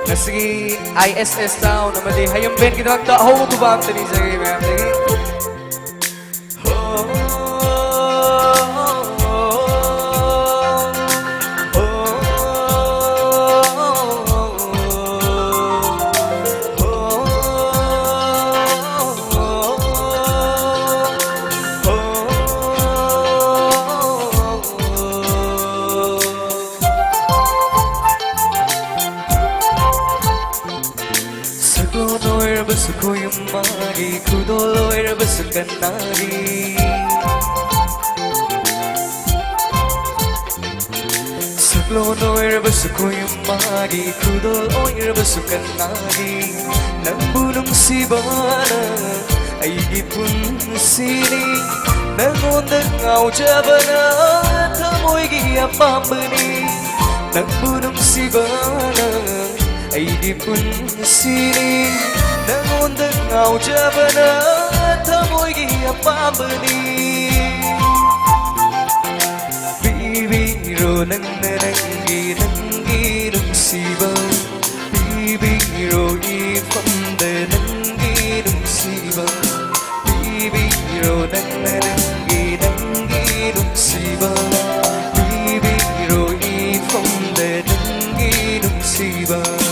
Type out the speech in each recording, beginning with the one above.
Nasigi ISS Town namali hayam ben kita ta ho tu bam tani sagi ma'am lagi Sukuyumagi kudoloy basukanagi Saklonoy basukuyumagi kudoloy basukanagi Nambulong sibana ay gipun sini Nangondang ngao jabana tamoy giyapambani Nambulong sibana ay gipun sini Nangondang ngao jabana tamoy giyapambani Bibiro nang nananggi nanggi nungsibang Bibiro ifamda nanggi nungsibang Bibiro nang nananggi nanggi nungsibang Bibiro ifamda nanggi nungsibang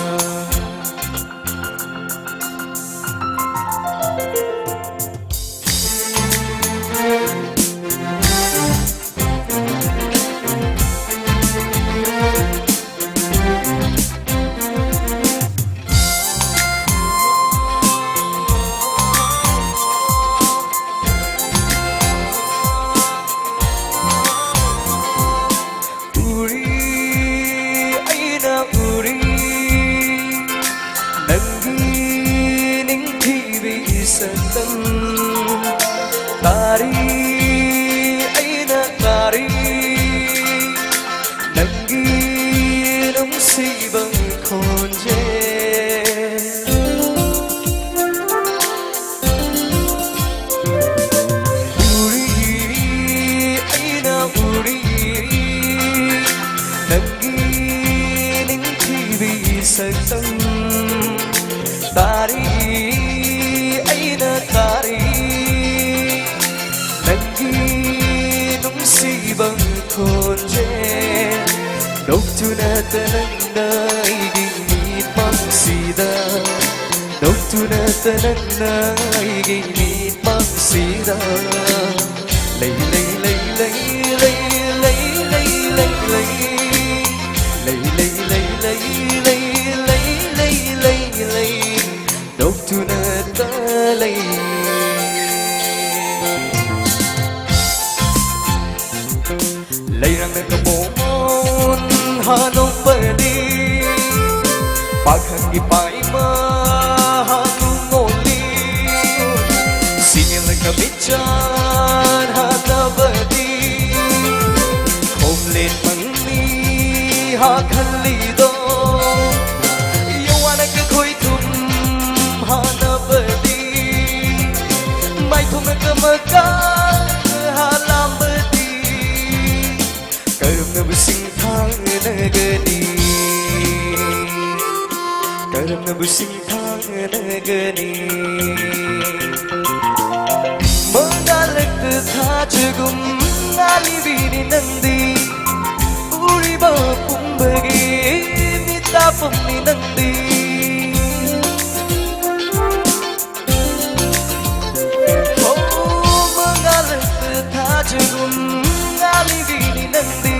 Tari aina tari Nangginom sibang konje Uri aina uri Nanggining tibi sagtang Tari aina tari Nangginom sibang konje Doktuna tanang naigingit mangsida Doktuna tanang naigingit mangsida Lay lay lay lay lay lay lay lay lay Lay lay lay lay lay lay lay lay lay Doktuna talay Layrang nagkapumon hanong pwede Paghang ipay mahanong oli Singil nagkabityan hatabadi Homlin mangni hakalido Yawan nagkakoy tum hanabadi May tumagamagal halambadi Karam na busing thang nagani Karam na busing thang nagani Magalag ta jagum alibini nandi Uri ba pumbagi mita pumni nandi Oh magalag ta jagum alibini nandi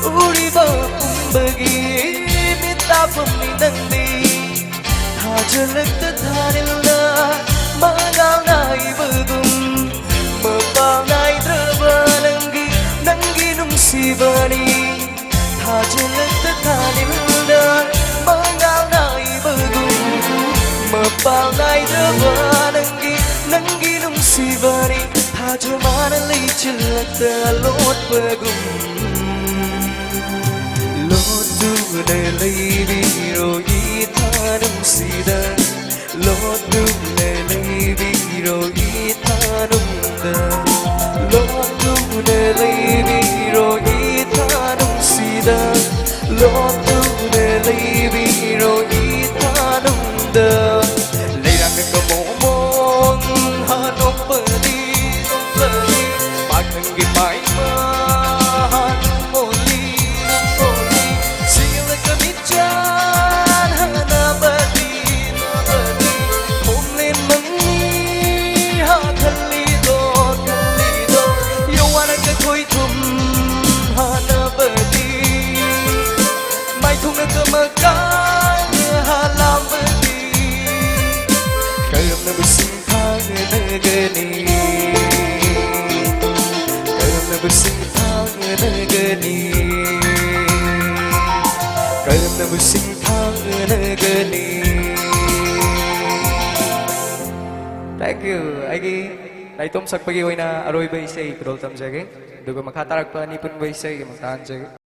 Uri ba pumbagi mita pumni nandi Hajalag ta thanil na mangal na ibagum Mapal na idraba nanggi nung sibani Hajalag ta thanil na mangal na ibagum Mapal na idraba nanggi nung sibani Hajamana lichilag ta lot bagum Biro itanong sida Lodu lelay biro itanong da Lodu lelay biro itanong sida Lodu lelay biro musim gani. Thank you. Agi, naitom sa pagiway na aroy ba isay, kudol tam sige. Dugo makatarag pa ni pun ba isay, magtahan sige.